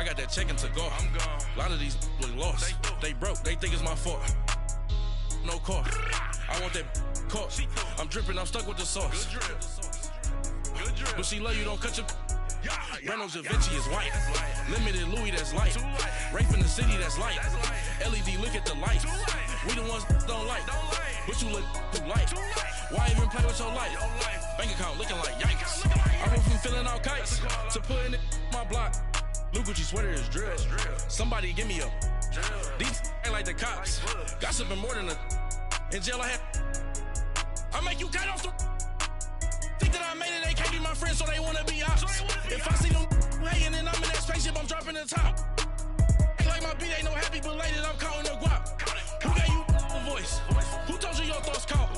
got that check into go. I'm gone. A lot of these look lost. They broke, they think it's my fault. No car. I want that caught. I'm dripping, I'm stuck with the sauce. Good drip. Good drip. But she love you, don't cut your. Reynolds Da Vinci is white. Limited Louis, that's light. Rape in the city, that's light. LED, look at the lights. We the ones don't like. But you look too light. Why even play with your life? Bank account looking like yikes. I went from filling out kites to putting it in my block. Blue Gucci sweater is drill. Somebody give me a. These ain't like the cops. Gossiping more than a. In jail I had. I make you cut off the. Think that I made it, they can't be my friends, so they wanna be ops. If I see them hanging and I'm in that spaceship, I'm dropping the top. Ain't like my beat ain't no happy belated, I'm counting the guap. Who gave you a voice? Who told you your thoughts count?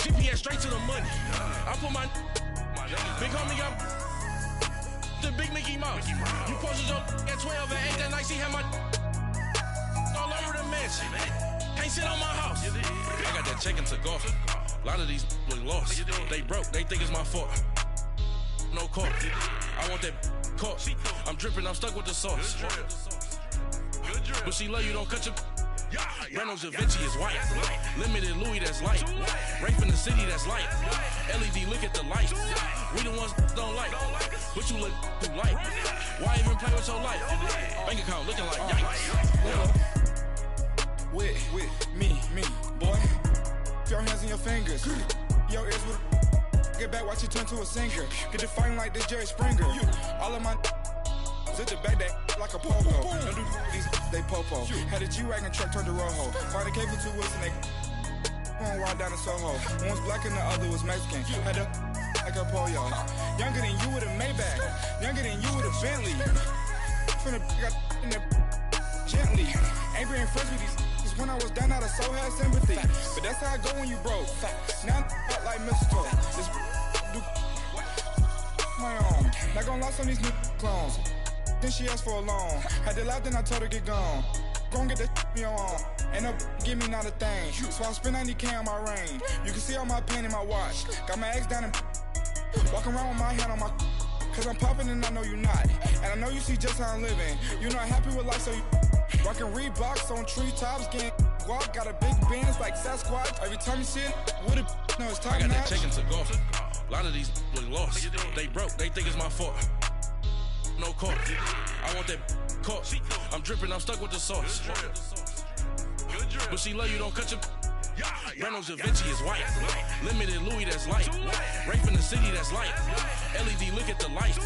GPS straight to the money. I put my big homie got the big Mickey Mouse. You posted your at 12 and 8 that night, she had my all over the mansion. Can't sit on my house. I got that check into golf. A lot of these look lost. They broke, they think it's my fault. No car. I want that caught. I'm dripping, I'm stuck with the sauce. But she love you, don't cut your. Reynolds Da Vinci is white. Limited Louis, that's light. Rape in the city, that's light. LED, look at the lights. We the ones don't like. But you look too light. Why even play with your life? Bank account looking like yikes. With me, boy. Your hands and your fingers. Your ears with. Get back, watch you turn to a singer. Get it fighting like this Jerry Springer. All of my zip the back that like a pogo. Don't do these, they popo. Had a G-Wagon truck turned to Rojo. Find a cable 2 wheels and they going wild down in Soho. One was black and the other was Mexican. Had a like a pollo. Younger than you with a Maybach. Younger than you with a Bentley. From the got in the gently. Ain't being friends with these. When I was down, I so had sympathy. But that's how I go when you broke. Now I'm like mistletoe. This do my own. Not gonna lie on these new clones. Then she asked for a loan. Had to laugh, then I told her get gone. Gon' get that me on. Ain't no give me not a thing. So I spend 90K on my range. You can see all my pain in my watch. Got my ex down and walking around with my hand on my. Cause I'm popping and I know you not. And I know you see just how I'm living. You're not happy with life, so you. Rockin' Reeboks on treetops, getting walk, got a big Benz like Sasquatch. Every time you see it, with it, no, it's time. I got that check into golf. A lot of these look lost. They broke, they think it's my fault. No car. I want that caught. I'm dripping, I'm stuck with the sauce. But she love you, don't cut your. Reynolds Da Vinci is white. Limited Louis, that's light. Rape in the city, that's light. LED, look at the lights.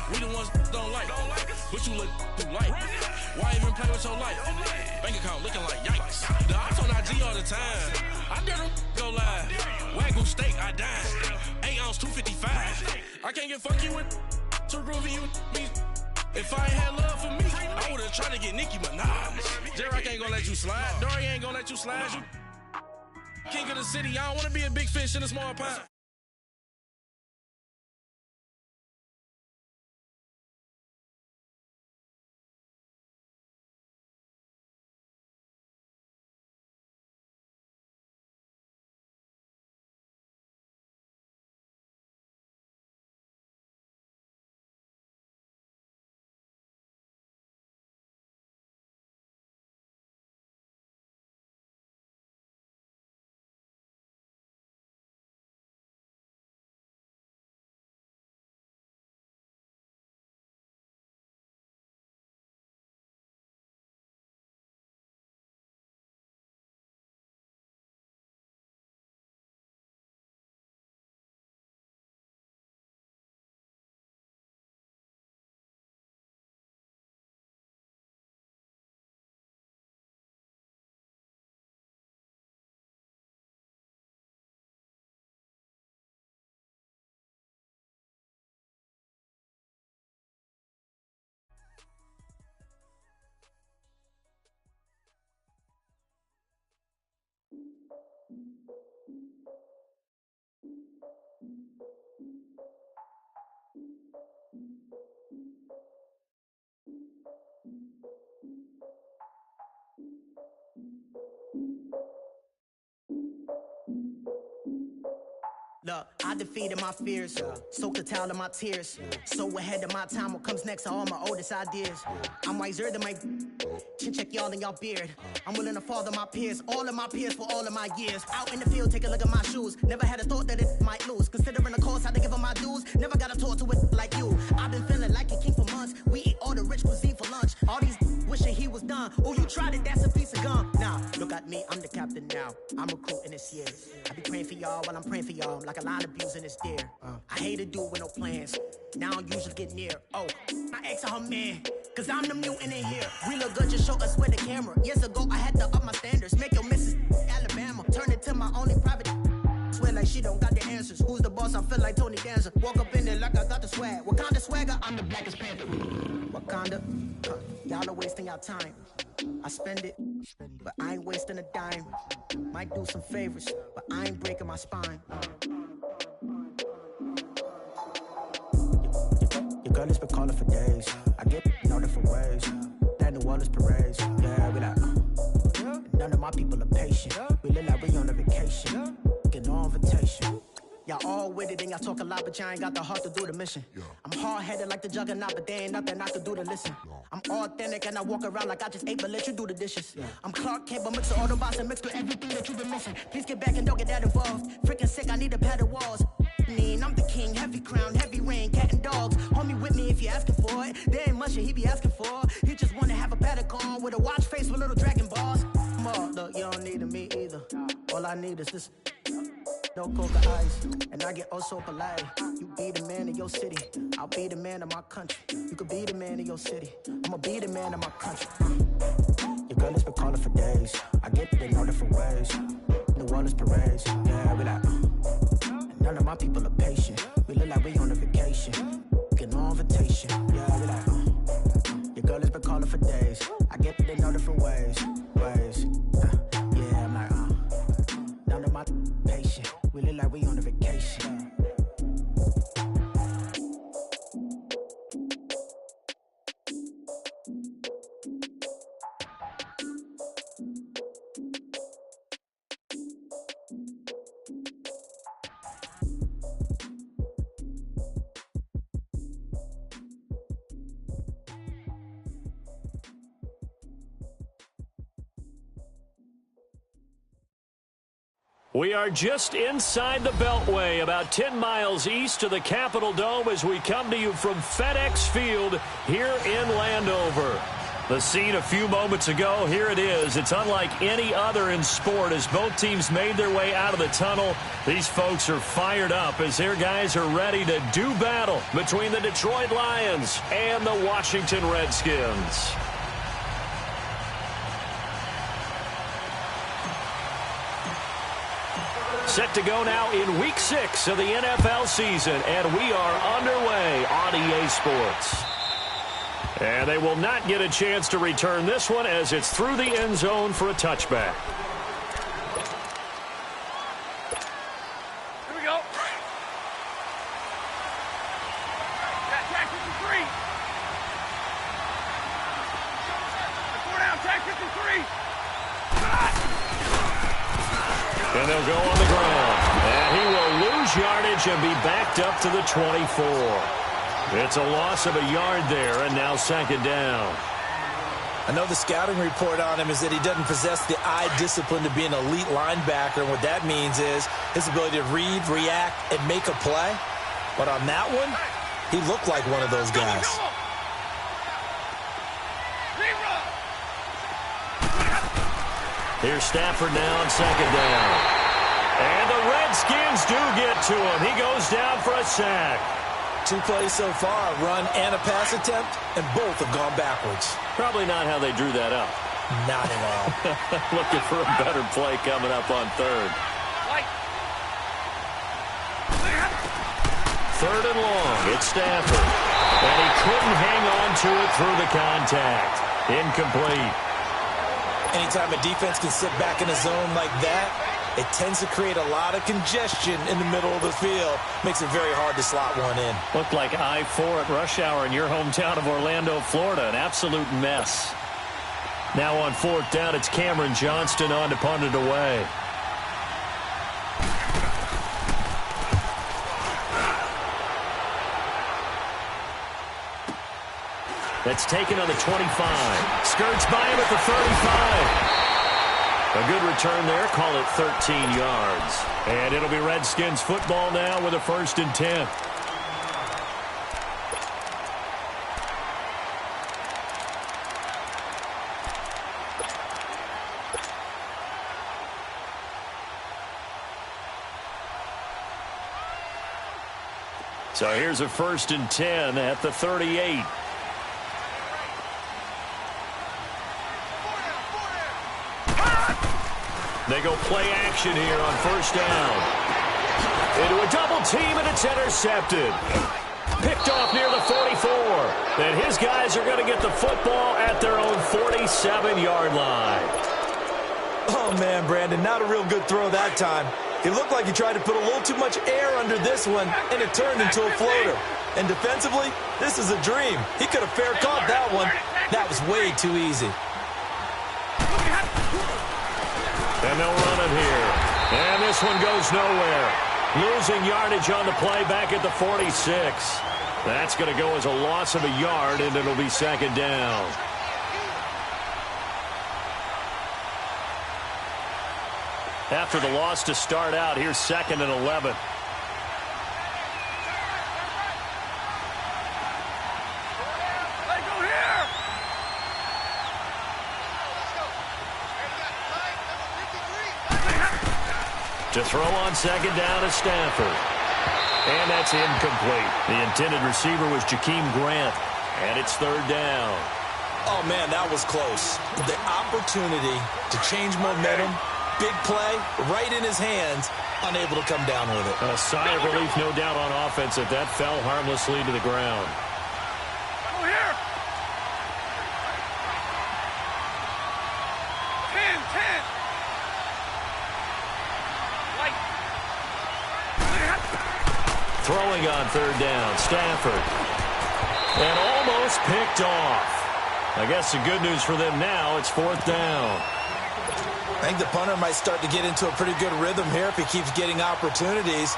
We the ones don't like. But you look too light. Why even play with your life? Bank account looking like yikes. The ops on IG all the time. I dare them go live. Wagyu steak, I died. 8 ounce, 255. I can't get funky with to groovy you me. If I ain't had love for me, I would've tried to get Nicki Minaj. J-Rock ain't gonna let you slide. Dory ain't gonna let you slide. You king of the city. I don't wanna be a big fish in a small pond. Look, I defeated my fears, soaked the towel of my tears. So ahead of my time, what comes next are all my oldest ideas. I'm wiser than my chin check y'all in y'all beard. I'm willing to father my peers, all of my peers for all of my years. Out in the field, take a look at my shoes. Never had a thought that it might lose. Considering the cost, I had to give them my dues. Never got to talk to it like you. I've been feeling like a king for months. We eat all the rich cuisine for lunch. All these wishing he was done. Oh, you tried it, that's a piece of gum. Now, look at me, I'm the captain now. I'm recruiting this year. I be praying for y'all while I'm praying for y'all. Like a line of abusing this deer. I hate to do it with no plans. Now I usually get near. Oh, my ex are her man. Cause I'm the mutant in here. We look good, just show us with the camera. Years ago, I had to up my standards. Make your missus Alabama. Turn it to my only private. Swear like she don't got the answers. Who's the boss? I feel like Tony Danza. Walk up in there like I got the swag. What kind of swagger? I'm the blackest panther. Wakanda. Y'all are wasting your time. I spend it, but I ain't wasting a dime. Might do some favors, but I ain't breaking my spine. Your girl has been calling for days. I get in all different ways. That New Orleans parades. Yeah, we like, none of my people are patient. We live like we on a vacation. Get no invitation. Y'all all with it and y'all talk a lot, but y'all ain't got the heart to do the mission. I'm hard-headed like the juggernaut, but there ain't nothing I can do to listen. I'm authentic and I walk around like I just ate, but let you do the dishes. I'm Clark Kent, but mix the Autobots and mix with everything that you've been missing. Please get back and don't get that involved. Freaking sick, I need a pad of walls. I'm the king, heavy crown, heavy rain, cat and dogs. Homie with me if you're asking for it. There ain't much that he be asking for. He just wanna have a paddock on with a watch face with little dragon balls. Look, you don't need me either. All I need is this. No coca ice, and I get oh so polite. You be the man of your city, I'll be the man of my country. You could be the man of your city, I'ma be the man of my country. Your girl has been calling for days. I get it in all different ways. New Orleans parades, yeah, we like. None of my people are patient. We look like we on a vacation. Get no invitation, yeah, we like. Your girl has been calling for days. I get it in all different ways. Yeah, I'm like, none of my patient. We look like we on a vacation. We are just inside the Beltway, about 10 miles east of the Capitol Dome as we come to you from FedEx Field here in Landover. The scene a few moments ago, here it is. It's unlike any other in sport as both teams made their way out of the tunnel. These folks are fired up as their guys are ready to do battle between the Detroit Lions and the Washington Redskins. Set to go now in Week 6 of the NFL season, and we are underway on EA Sports. And they will not get a chance to return this one as it's through the end zone for a touchback. Here we go. Tag 53. 4 down, tag 53. And they'll go on the ground. And he will lose yardage and be backed up to the 24. It's a loss of a yard there, and now second down. I know the scouting report on him is that he doesn't possess the eye discipline to be an elite linebacker. And what that means is his ability to read, react, and make a play. But on that one, he looked like one of those guys. Here's Stafford now on second down. And the Redskins do get to him. He goes down for a sack. 2 plays so far, run and a pass attempt, and both have gone backwards. Probably not how they drew that up. Not at all. Looking for a better play coming up on third. Third and long. It's Stafford. And he couldn't hang on to it through the contact. Incomplete. Anytime a defense can sit back in a zone like that, it tends to create a lot of congestion in the middle of the field. Makes it very hard to slot one in. Looked like I-4 at rush hour in your hometown of Orlando, Florida. An absolute mess. Now on fourth down, it's Cameron Johnston on to punt it away. That's taken on the 25. Skirts by him at the 35. A good return there. Call it 13 yards. And it'll be Redskins football now with a 1st and 10. So here's a 1st and 10 at the 38. They go play action here on 1st down. Into a double team, and it's intercepted. Picked off near the 44. And his guys are going to get the football at their own 47-yard line. Oh, man, Brandon, not a real good throw that time. It looked like he tried to put a little too much air under this one, and it turned into a floater. And defensively, this is a dream. He could have fair caught that one. That was way too easy. And they'll run it here. And this one goes nowhere. Losing yardage on the play back at the 46. That's going to go as a loss of a yard, and it'll be 2nd down. After the loss to start out, here's 2nd and 11. To throw on 2nd down is Stafford. And that's incomplete. The intended receiver was Jakeem Grant. And it's 3rd down. Oh, man, that was close. The opportunity to change momentum, big play, right in his hands, unable to come down with it. A sigh of relief, no doubt, on offense that that fell harmlessly to the ground. Go here. 10. Throwing on 3rd down, Stafford. And almost picked off. I guess the good news for them now, it's 4th down. I think the punter might start to get into a pretty good rhythm here if he keeps getting opportunities.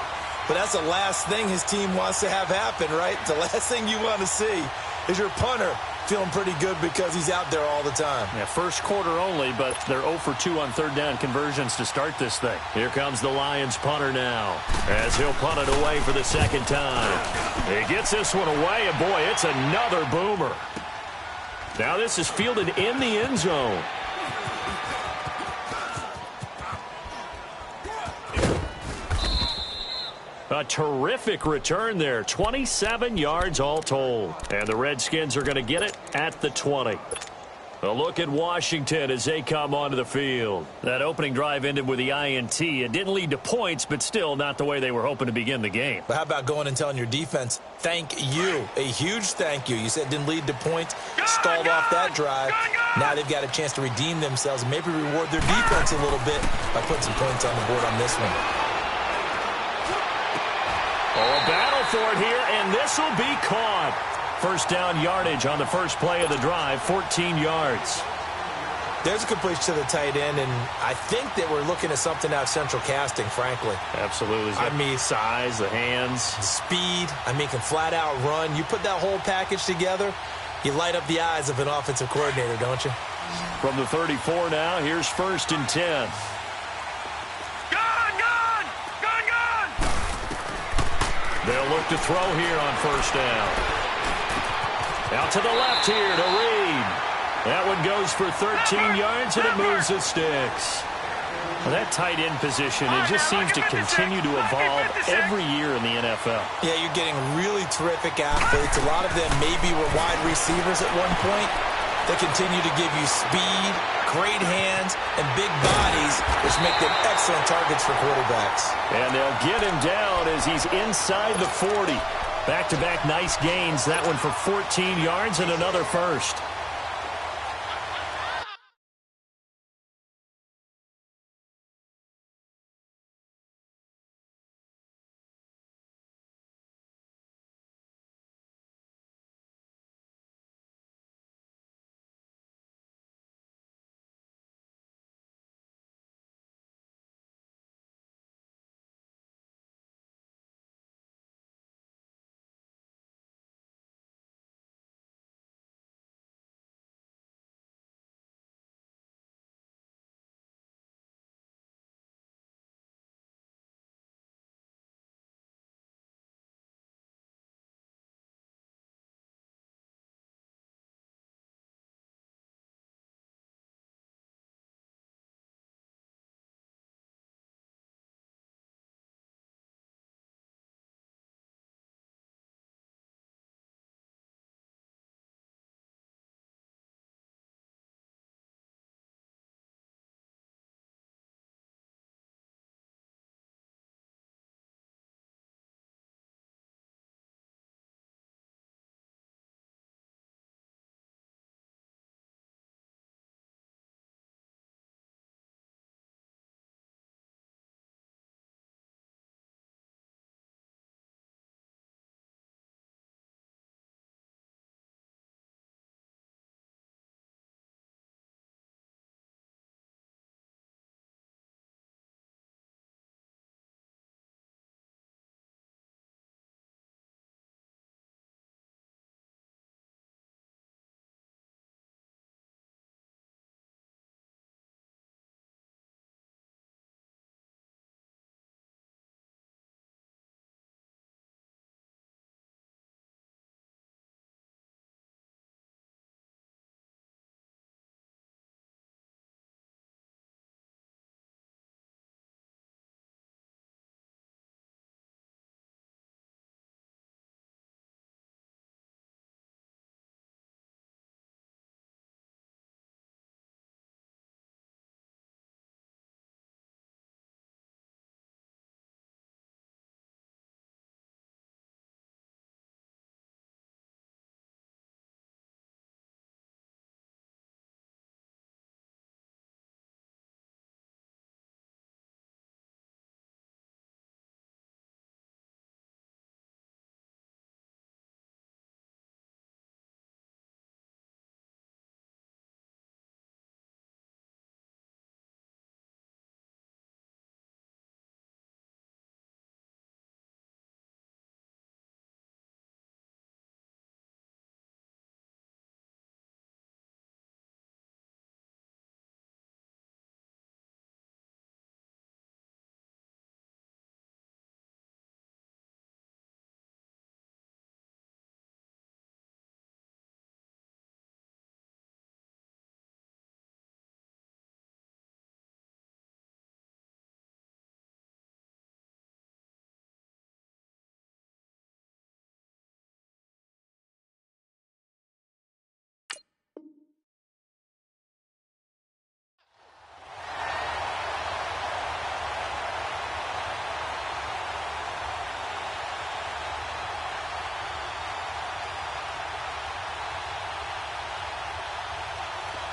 But that's the last thing his team wants to have happen, right? The last thing you want to see is your punter feeling pretty good because he's out there all the time. Yeah, first quarter only, but they're 0 for 2 on 3rd down conversions to start this thing. Here comes the Lions punter now, as he'll punt it away for the 2nd time. He gets this one away, and boy, it's another boomer. Now this is fielded in the end zone. A terrific return there. 27 yards all told. And the Redskins are going to get it at the 20. A look at Washington as they come onto the field. That opening drive ended with the INT. It didn't lead to points, but still not the way they were hoping to begin the game. But how about going and telling your defense, thank you. A huge thank you. You said it didn't lead to points, stalled off that drive. Now they've got a chance to redeem themselves and maybe reward their defense a little bit by putting some points on the board on this one. Oh, a battle for it here, and this will be caught. 1st down yardage on the first play of the drive, 14 yards. There's a completion to the tight end, and I think that we're looking at something out of central casting, frankly. Absolutely. I mean, size, the hands. Speed. I mean, can flat out run. You put that whole package together, you light up the eyes of an offensive coordinator, don't you? From the 34 now, here's 1st and 10. They'll look to throw here on 1st down. Out to the left here to Reed. That one goes for 13 yards, and it moves the sticks. Well, that tight end position, it just seems to continue to evolve every year in the NFL. Yeah, you're getting really terrific athletes. A lot of them maybe were wide receivers at one point. They continue to give you speed, great hands, and big bodies, which make them excellent targets for quarterbacks. And they'll get him down as he's inside the 40. Back-to-back nice gains. That one for 14 yards and another first.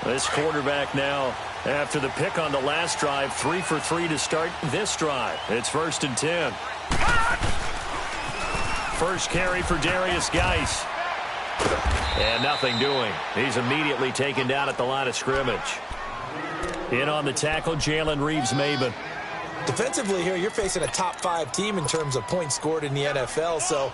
This quarterback now, after the pick on the last drive, 3 for 3 to start this drive. It's 1st and 10. First carry for Darius Geis. And nothing doing. He's immediately taken down at the line of scrimmage. In on the tackle, Jalen Reeves-Maben. Defensively here, you're facing a top-5 team in terms of points scored in the NFL. So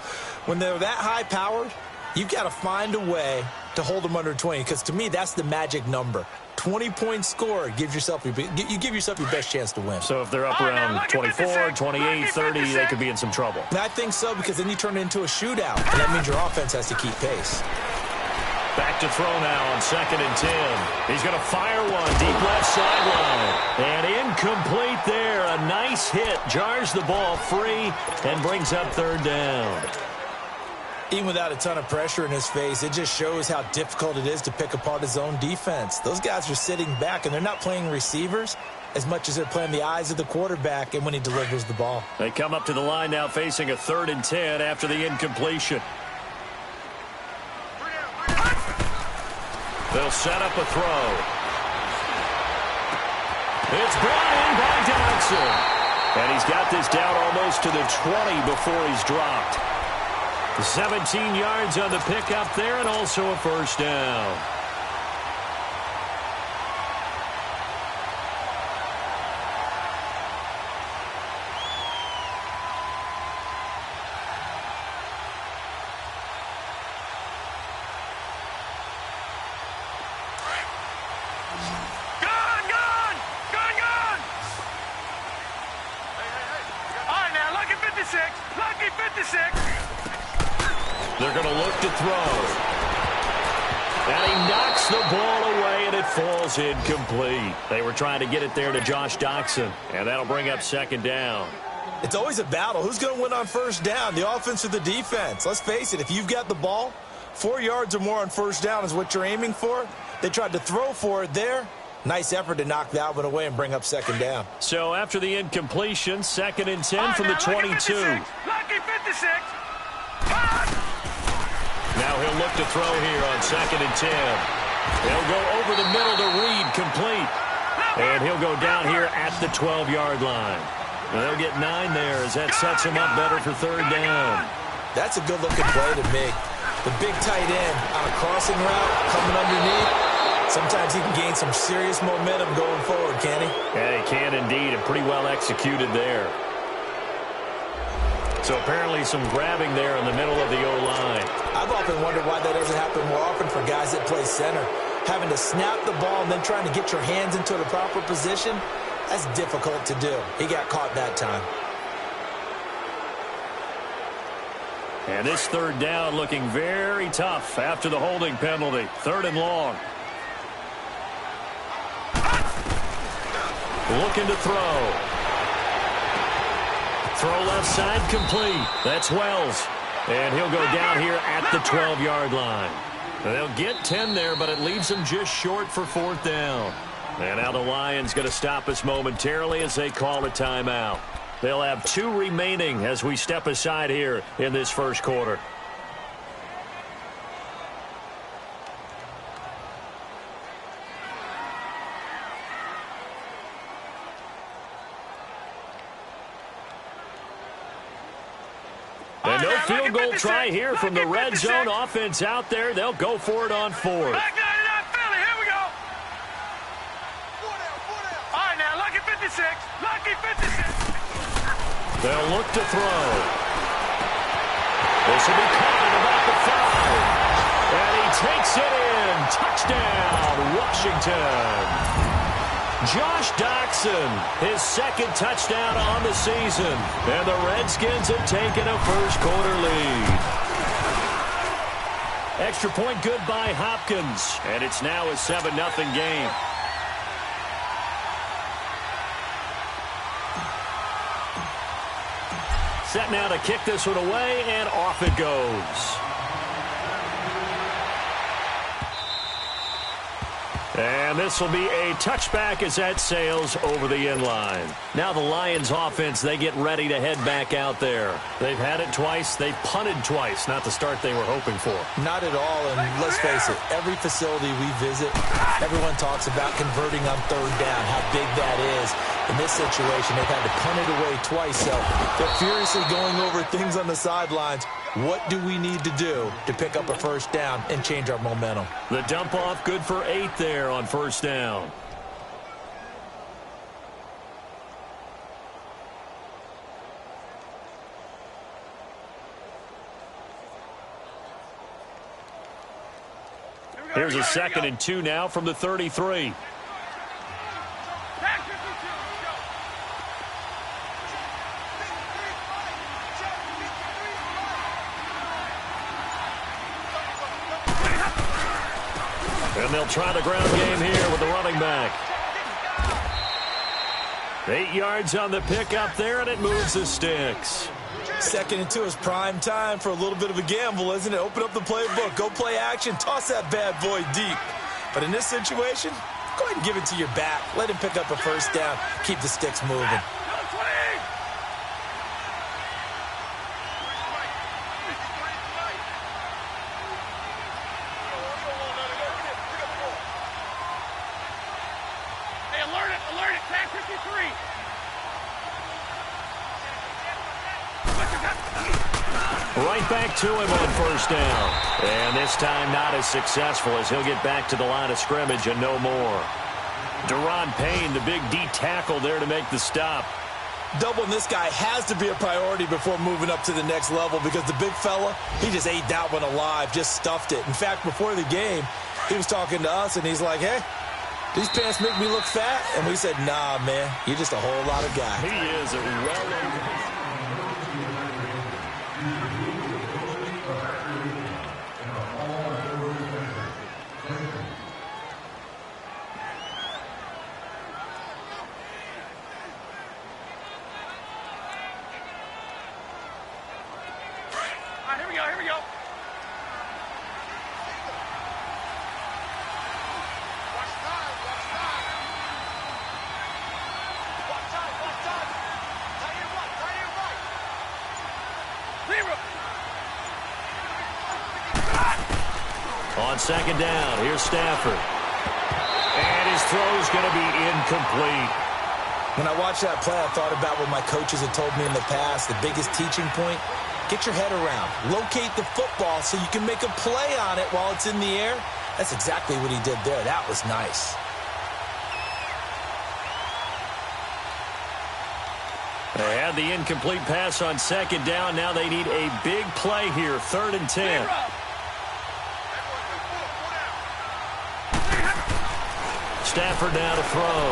when they're that high-powered, you've got to find a way to hold them under 20, because to me, that's the magic number. 20 points scored, you give yourself your best chance to win. So if they're up around 24, 28, 30, they could be in some trouble. And I think so, because then you turn it into a shootout, and that means your offense has to keep pace. Back to throw now on 2nd and 10. He's going to fire one deep left sideline. And incomplete there. A nice hit. Jars the ball free and brings up 3rd down. Even without a ton of pressure in his face, it just shows how difficult it is to pick apart his own defense. Those guys are sitting back, and they're not playing receivers as much as they're playing the eyes of the quarterback and when he delivers the ball. They come up to the line now facing a 3rd and 10 after the incompletion. They'll set up a throw. It's brought in by Dodson. And he's got this down almost to the 20 before he's dropped. 17 yards on the pickup there, and also a 1st down. They're going to look to throw. And he knocks the ball away, and it falls incomplete. They were trying to get it there to Josh Doctson, and that'll bring up 2nd down. It's always a battle. Who's going to win on 1st down, the offense or the defense? Let's face it, if you've got the ball, 4 yards or more on 1st down is what you're aiming for. They tried to throw for it there. Nice effort to knock that one away and bring up 2nd down. So after the incompletion, 2nd and 10 from the 22. Lucky 56. Now he'll look to throw here on 2nd and 10. He'll go over the middle to Reed, complete. And he'll go down here at the 12-yard line. They'll get 9 there as that sets him up better for 3rd down. That's a good-looking play to me. The big tight end on a crossing route coming underneath. Sometimes he can gain some serious momentum going forward, can he? Yeah, he can indeed, and pretty well executed there. So apparently some grabbing there in the middle of the O-line. I've often wondered why that doesn't happen more often for guys that play center. Having to snap the ball and then trying to get your hands into the proper position, that's difficult to do. He got caught that time. And this 3rd down looking very tough after the holding penalty. 3rd and long. Looking to throw. Throw left side complete. That's Wells. And he'll go down here at the 12-yard line. They'll get 10 there, but it leaves them just short for 4th down. And now the Lions going to stop us momentarily as they call a timeout. They'll have 2 remaining as we step aside here in this 1st quarter. And no field goal try here from the red zone offense out there. They'll go for it on 4th. Back 99 Philly, here we go. All right, now, lucky 56. Lucky 56. They'll look to throw. This will be caught at about the 5. And he takes it in. Touchdown, Washington. Josh Doctson, his 2nd touchdown on the season. And the Redskins have taken a 1st quarter lead. Extra point good by Hopkins. And it's now a 7-0 game. Set now to kick this one away, and off it goes. And this will be a touchback as that sails over the end line. Now the Lions offense, they get ready to head back out there. They've had it twice. They've punted twice. Not the start they were hoping for. Not at all, and let's face it, every facility we visit, everyone talks about converting on third down, how big that is. In this situation, they've had to punt it away twice, so they're furiously going over things on the sidelines. What do we need to do to pick up a first down and change our momentum? The dump off good for 8 there on first down. Here's a 2nd and 2 now from the 33. And they'll try the ground game here with the running back. 8 yards on the pickup there, and it moves the sticks. 2nd and 2 is prime time for a little bit of a gamble, isn't it? Open up the playbook, go play action, toss that bad boy deep. But in this situation, go ahead and give it to your back. Let him pick up a first down, keep the sticks moving. Right back to him on first down. And this time not as successful as he'll get back to the line of scrimmage and no more. Deron Payne, the big D tackle there to make the stop. Doubling this guy has to be a priority before moving up to the next level because the big fella, he just ate that one alive, just stuffed it. In fact, before the game, he was talking to us, and he's like, hey, these pants make me look fat? And we said, nah, man, you're just a whole lot of guy. He is a well-known... Here we go. On 2nd down, here's Stafford. And his throw's going to be incomplete. When I watched that play, I thought about what my coaches had told me in the past. The biggest teaching point, get your head around. Locate the football so you can make a play on it while it's in the air. That's exactly what he did there. That was nice. They had the incomplete pass on 2nd down. Now they need a big play here, 3rd and 10. Stafford now to throw.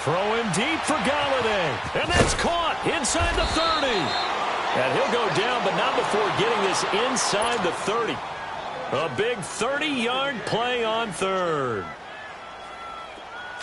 Throwing deep for Galladay. And that's caught inside the 30. And he'll go down, but not before getting this inside the 30. A big 30-yard play on 3rd.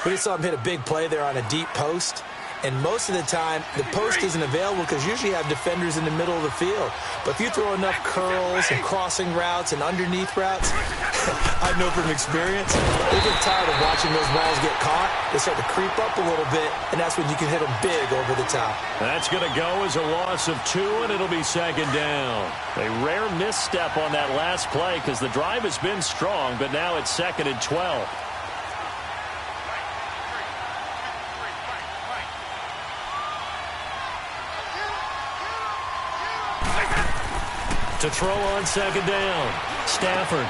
We just saw him hit a big play there on a deep post. And most of the time, the post isn't available because usually you have defenders in the middle of the field. But if you throw enough curls and crossing routes and underneath routes, I know from experience, they get tired of watching those balls get caught. They start to creep up a little bit, and that's when you can hit them big over the top. That's going to go as a loss of 2, and it'll be 2nd down. A rare misstep on that last play because the drive has been strong, but now it's 2nd and 12. To throw on 2nd down. Stafford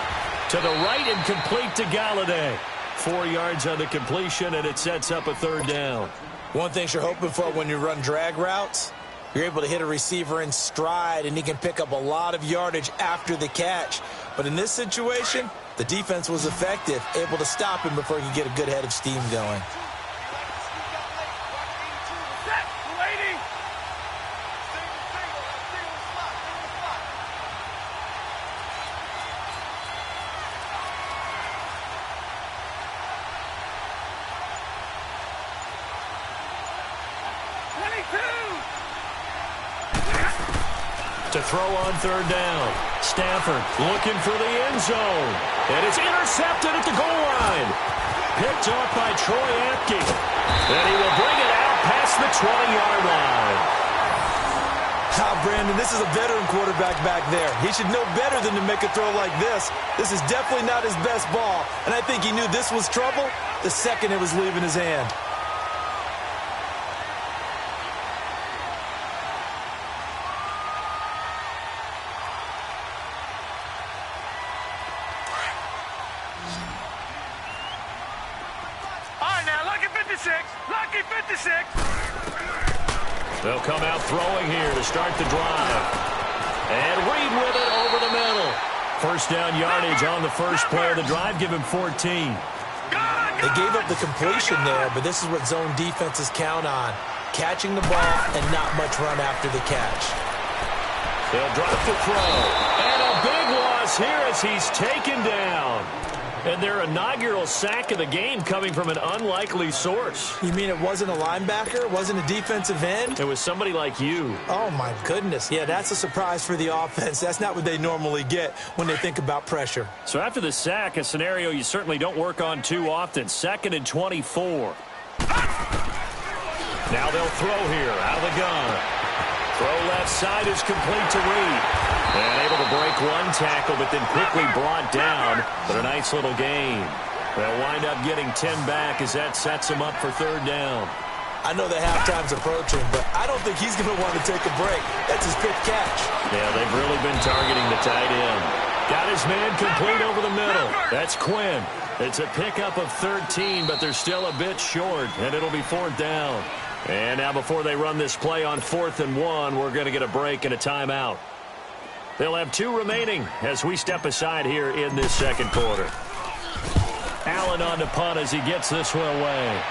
to the right and complete to Galladay. 4 yards on the completion, and it sets up a 3rd down. One thing you're hoping for when you run drag routes, you're able to hit a receiver in stride, and he can pick up a lot of yardage after the catch. But in this situation, the defense was effective, able to stop him before he could get a good head of steam going. To throw on 3rd down. Stafford looking for the end zone. And it's intercepted at the goal line. Picked off by Troy Apke. And he will bring it out past the 20-yard line. Brandon, this is a veteran quarterback back there. He should know better than to make a throw like this. This is definitely not his best ball, and I think he knew this was trouble the second it was leaving his hand. All right, now, lucky 56. Lucky 56. They'll come out throwing here to start the drive. And Reed with it over the middle. First down yardage on the first play of the drive. Give him 14. They gave up the completion there, but this is what zone defenses count on. Catching the ball and not much run after the catch. They'll drop the throw. And a big loss here as he's taken down. And their inaugural sack of the game coming from an unlikely source. You mean it wasn't a linebacker? It wasn't a defensive end? It was somebody like you. Oh, my goodness. Yeah, that's a surprise for the offense. That's not what they normally get when they think about pressure. So after the sack, a scenario you certainly don't work on too often. 2nd and 24. Now they'll throw here out of the gun. Throw left side is complete to Reed. And able to break one tackle, but then quickly brought down. But a nice little gain. They'll wind up getting 10 back as that sets him up for 3rd down. I know the halftime's approaching, but I don't think he's going to want to take a break. That's his 5th catch. Yeah, they've really been targeting the tight end. Got his man complete over the middle. That's Quinn. It's a pickup of 13, but they're still a bit short, and it'll be 4th down. And now before they run this play on 4th and 1, we're going to get a break and a timeout. They'll have 2 remaining as we step aside here in this 2nd quarter. Allen on to punt as he gets this one away.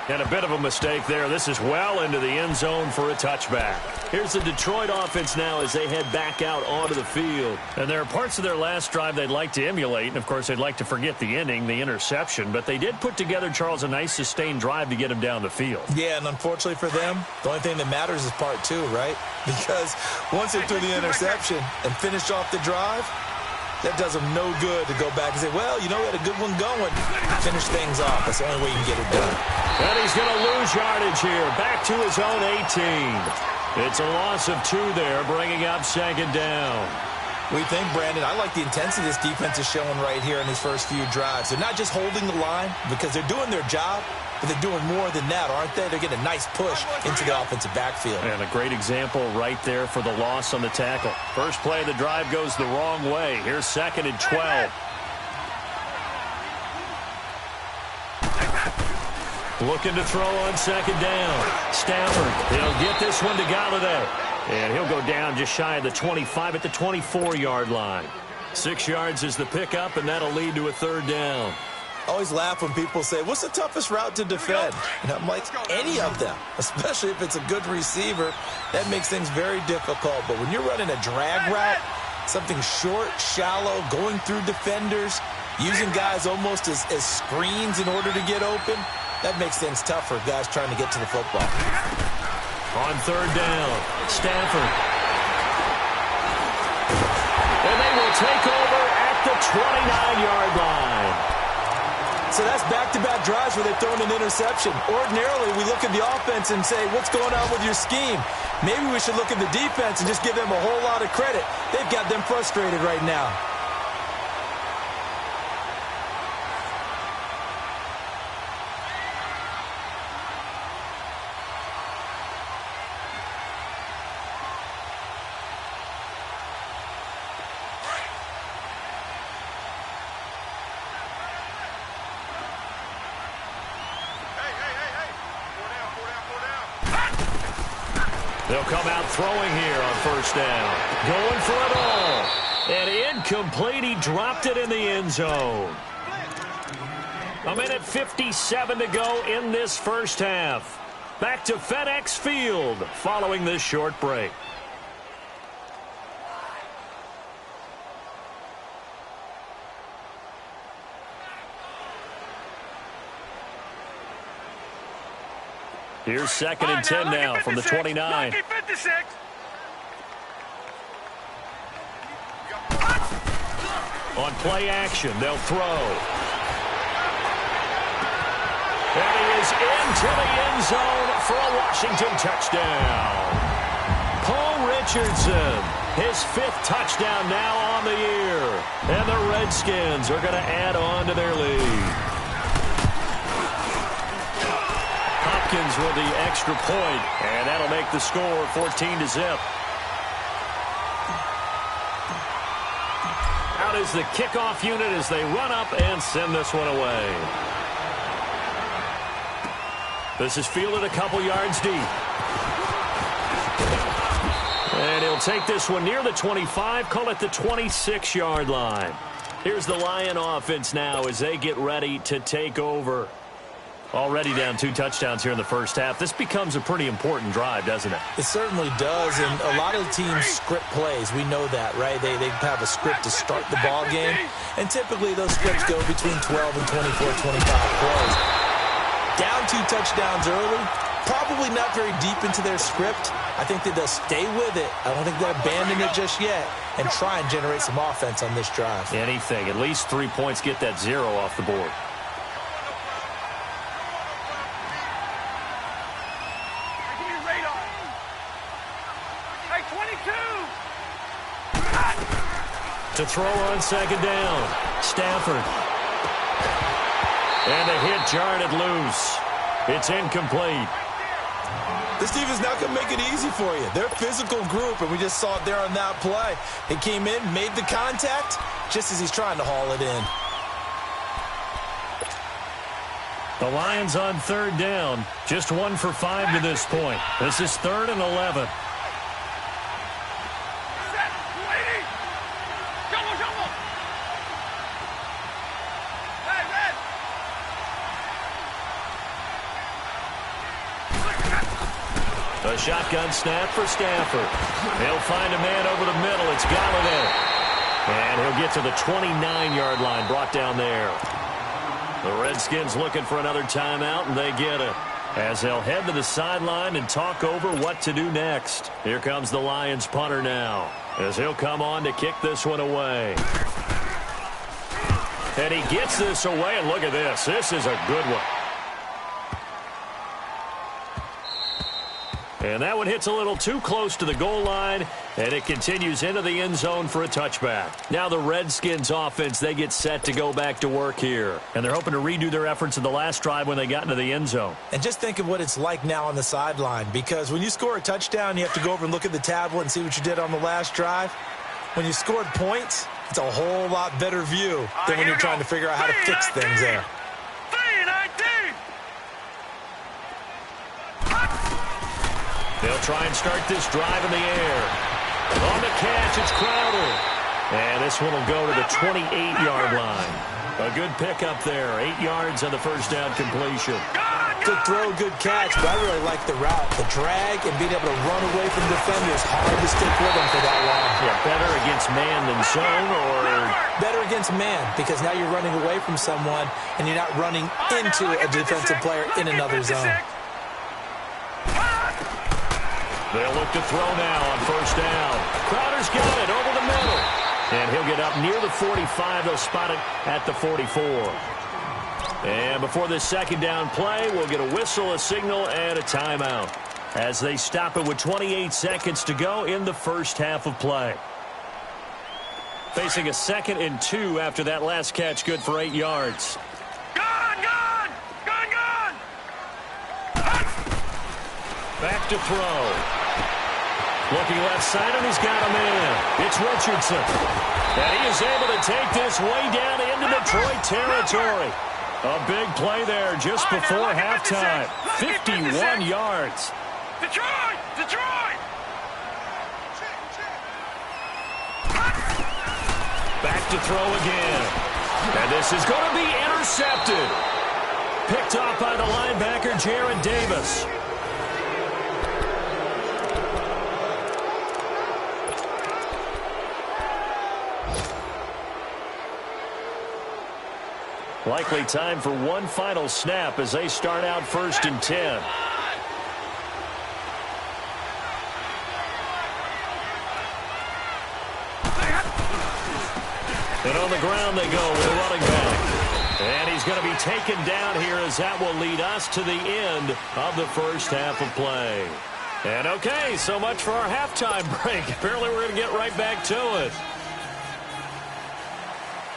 And a bit of a mistake there. This is well into the end zone for a touchback. Here's the Detroit offense now as they head back out onto the field. And there are parts of their last drive they'd like to emulate. And, of course, they'd like to forget the ending, the interception. But they did put together, Charles, a nice sustained drive to get him down the field. Yeah, and unfortunately for them, the only thing that matters is part 2, right? Because once they threw the interception and finished off the drive, that does them no good to go back and say, well, you know, we had a good one going. Finish things off. That's the only way you can get it done. And he's going to lose yardage here. Back to his own 18. It's a loss of 2 there, bringing up 2nd down. What do you think, Brandon? I like the intensity this defense is showing right here in these first few drives. They're not just holding the line because they're doing their job, but they're doing more than that, aren't they? They're getting a nice push into the offensive backfield. And a great example right there for the loss on the tackle. First play of the drive goes the wrong way. Here's 2nd and 12. Looking to throw on 2nd down. Stafford, he'll get this one to Galladay. And he'll go down just shy of the 25 at the 24-yard line. 6 yards is the pickup, and that'll lead to a 3rd down. I always laugh when people say, what's the toughest route to defend? And I'm like, any of them, especially if it's a good receiver. That makes things very difficult. But when you're running a drag route, something short, shallow, going through defenders, using guys almost as screens in order to get open, that makes things tough for guys trying to get to the football. On 3rd down, Stafford. And they will take over at the 29-yard line. So that's back-to-back drives where they've thrown an interception. Ordinarily, we look at the offense and say, what's going on with your scheme? Maybe we should look at the defense and just give them a whole lot of credit. They've got them frustrated right now. They'll come out throwing here on 1st down. Going for it all. And incomplete. He dropped it in the end zone. 1:57 to go in this first half. Back to FedEx Field following this short break. Here's 2nd and 10 now from the 29. Lucky 56. On play action, they'll throw. And he is into the end zone for a Washington touchdown. Paul Richardson, his 5th touchdown now on the year. And the Redskins are going to add on to their lead. Hopkins with the extra point, and that'll make the score 14-0. Out is the kickoff unit as they run up and send this one away. This is fielded a couple yards deep. And he'll take this one near the 25, call it the 26-yard line. Here's the Lion offense now as they get ready to take over. Already down 2 touchdowns here in the first half. This becomes a pretty important drive, doesn't it? It certainly does, and a lot of teams script plays. We know that, right? They have a script to start the ball game, and typically those scripts go between 12 and 24, 25 plays. Down 2 touchdowns early, probably not very deep into their script. I think that they'll stay with it. I don't think they'll abandon it just yet and try and generate some offense on this drive. Anything. At least 3 points, get that 0 off the board. To throw on second down, Stafford. And a hit jarred it loose. It's incomplete. This defense not going to make it easy for you. They're a physical group, and we just saw it there on that play. He came in, made the contact, just as he's trying to haul it in. The Lions on 3rd down. Just 1 for 5 to this point. This is 3rd and 11. A shotgun snap for Stafford. He'll find a man over the middle. It's Galladay. And he'll get to the 29-yard line, brought down there. The Redskins looking for another timeout, and they get it. As they'll head to the sideline and talk over what to do next. Here comes the Lions punter now, as he'll come on to kick this one away. And he gets this away, and look at this. This is a good one. And that one hits a little too close to the goal line, and it continues into the end zone for a touchback. Now the Redskins offense, they get set to go back to work here. And they're hoping to redo their efforts in the last drive when they got into the end zone. And just think of what it's like now on the sideline, because when you score a touchdown, you have to go over and look at the tablet and see what you did on the last drive. When you scored points, it's a whole lot better view than when you're trying to figure out how to fix things there. They'll try and start this drive in the air. On the catch, it's Crowder. And this one will go to the 28-yard line. A good pickup there. 8 yards on the first down completion. Good throw, good catch, but I really like the route. The drag and being able to run away from defenders, hard to stick with them for that long. Yeah, better against man than zone, or? Better against man, because now you're running away from someone and you're not running into a defensive player in another zone. They'll look to throw now on first down. Crowder's got it over the middle. And he'll get up near the 45. They'll spot it at the 44. And before this second down play, we'll get a whistle, a signal, and a timeout as they stop it with 28 seconds to go in the first half of play. Facing a 2nd and 2 after that last catch, good for 8 yards. Back to throw. Looking left side, and he's got him in. It's Richardson. And he is able to take this way down into Detroit territory. A big play there just before halftime. 51 yards. Detroit! Back to throw again. And this is going to be intercepted. Picked off by the linebacker, Jared Davis. Likely time for one final snap as they start out 1st and 10. And on the ground they go with a running back. And he's going to be taken down here as that will lead us to the end of the first half of play. And okay, so much for our halftime break. Apparently we're going to get right back to it.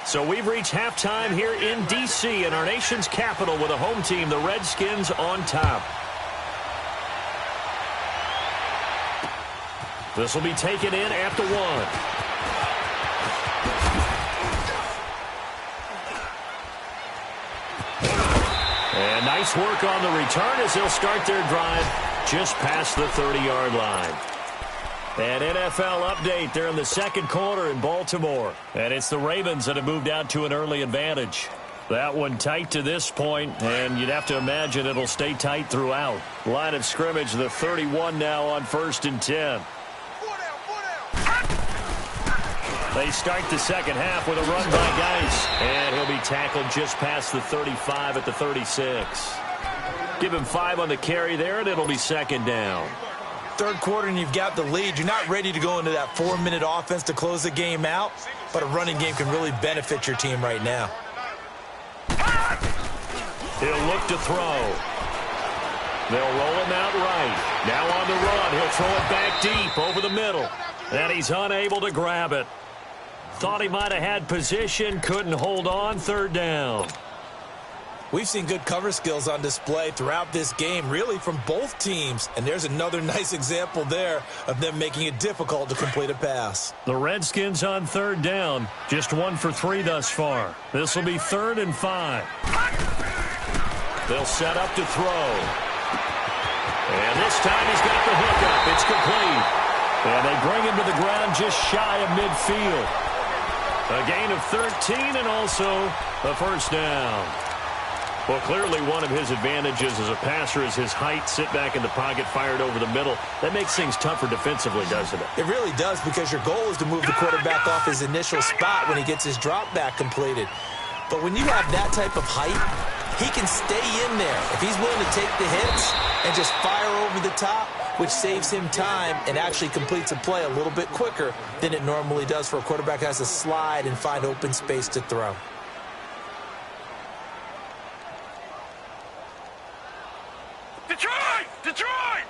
So we've reached halftime here in D.C. in our nation's capital with a home team, the Redskins, on top. This will be taken in at the 1. And nice work on the return as they'll start their drive just past the 30-yard line. An NFL update. They're in the second quarter in Baltimore. And it's the Ravens that have moved out to an early advantage. That one tight to this point, and you'd have to imagine it'll stay tight throughout. Line of scrimmage, the 31 now on 1st and 10. They start the second half with a run by Geis. And he'll be tackled just past the 35 at the 36. Give him 5 on the carry there, and it'll be second down. Third quarter, and you've got the lead. You're not ready to go into that 4-minute offense to close the game out, but a running game can really benefit your team right now. He'll look to throw. They'll roll him out right. Now on the run. He'll throw it back deep over the middle. And he's unable to grab it. Thought he might have had position, couldn't hold on, third down. We've seen good cover skills on display throughout this game, really from both teams. And there's another nice example there of them making it difficult to complete a pass. The Redskins on third down, just 1 for 3 thus far. This will be 3rd and 5. They'll set up to throw. And this time he's got the hookup. It's complete. And they bring him to the ground just shy of midfield. A gain of 13 and also a first down. Well, clearly one of his advantages as a passer is his height. Sit back in the pocket, fired over the middle. That makes things tougher defensively, doesn't it? It really does, because your goal is to move the quarterback off his initial spot when he gets his drop back completed. But when you have that type of height, he can stay in there if he's willing to take the hits and just fire over the top, which saves him time and actually completes a play a little bit quicker than it normally does for a quarterback who has to slide and find open space to throw. Detroit! Detroit!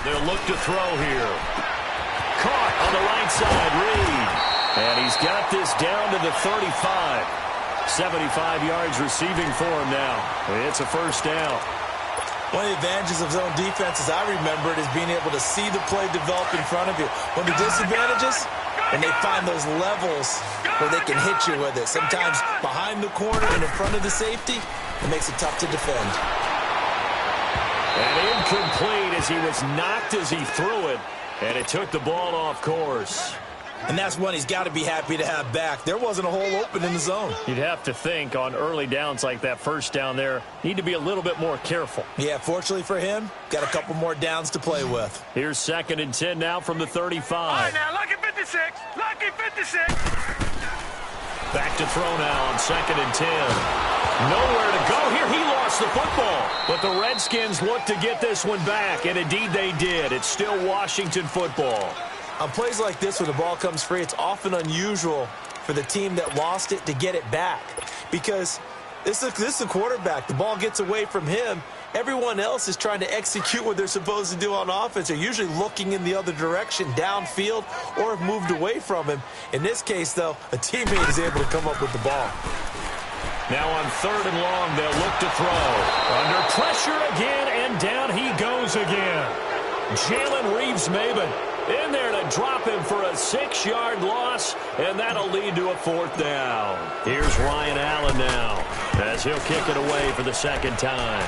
They'll look to throw here. Caught on the right side, Reed. And he's got this down to the 35. 75 yards receiving for him now. It's a first down. One of the advantages of zone defense, as I remember it, is being able to see the play develop in front of you. One of the disadvantages, when they find those levels where they can hit you with it. Sometimes behind the corner and in front of the safety, it makes it tough to defend. And incomplete as he was knocked as he threw it. And it took the ball off course. And that's one he's got to be happy to have back. There wasn't a hole open in the zone. You'd have to think on early downs like that first down there, need to be a little bit more careful. Yeah, fortunately for him, got a couple more downs to play with. Here's 2nd and 10 now from the 35. All right, now, lucky 56. Lucky 56. Back to throw now on 2nd and 10. Nowhere to go here. He lost the football. But the Redskins look to get this one back, and indeed they did. It's still Washington football. On plays like this where the ball comes free, it's often unusual for the team that lost it to get it back. Because this is a quarterback. The ball gets away from him. Everyone else is trying to execute what they're supposed to do on offense. They're usually looking in the other direction, downfield, or have moved away from him. In this case, though, a teammate is able to come up with the ball. Now on 3rd and long, they'll look to throw. Under pressure again, and down he goes again. Jalen Reeves-Maybin in there to drop him for a 6-yard loss, and that'll lead to a 4th down. Here's Ryan Allen now as he'll kick it away for the 2nd time.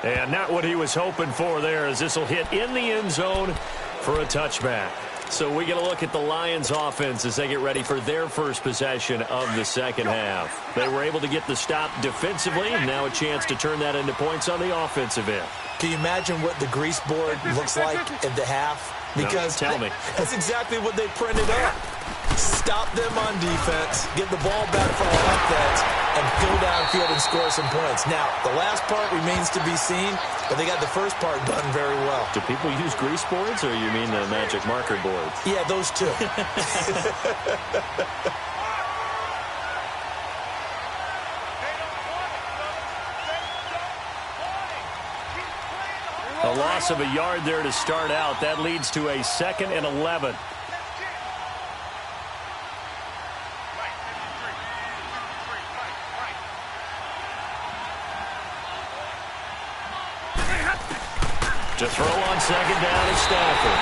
And not what he was hoping for there, as this will hit in the end zone for a touchback. So we get a look at the Lions offense as they get ready for their first possession of the second half. They were able to get the stop defensively, and now a chance to turn that into points on the offensive end. Can you imagine what the grease board looks like at the half? Because no, tell me. That's exactly what they printed up. Stop them on defense, get the ball back for offense, and fill downfield and score some points. Now, the last part remains to be seen, but they got the first part done very well. Do people use grease boards, or you mean the magic marker boards? Yeah, those two. A loss of a yard there to start out. That leads to a 2nd and 11. To throw on 2nd down is Stafford.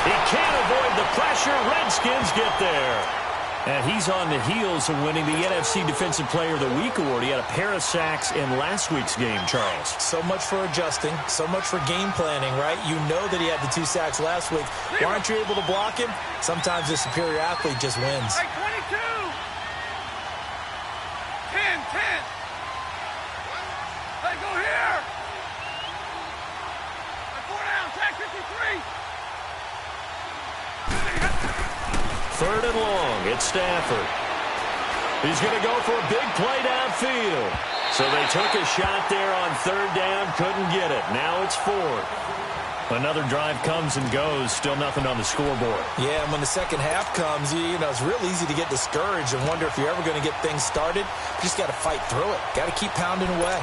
He can't avoid the pressure. Redskins get there. And he's on the heels of winning the NFC Defensive Player of the Week award. He had a pair of sacks in last week's game, Charles. So much for adjusting, so much for game planning, right? You know that he had the 2 sacks last week. Why aren't you able to block him? Sometimes the superior athlete just wins. Hey, 22! 10. Hey, go here! Hey, 4 down, tag 53! 3rd and long. It's Stafford. He's going to go for a big play downfield. So they took a shot there on 3rd down, couldn't get it. Now it's 4th. Another drive comes and goes, still nothing on the scoreboard. Yeah, and when the second half comes, you know, it's real easy to get discouraged and wonder if you're ever going to get things started. You just got to fight through it. Got to keep pounding away.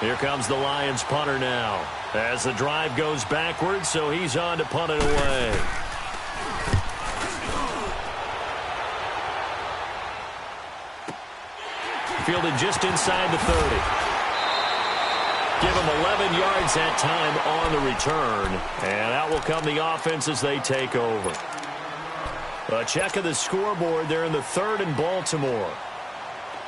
Here comes the Lions punter now. As the drive goes backwards, so he's on to punt it away. Fielded just inside the 30. Give him 11 yards that time on the return. And out will come the offense as they take over. A check of the scoreboard. They're in the 3rd and Baltimore.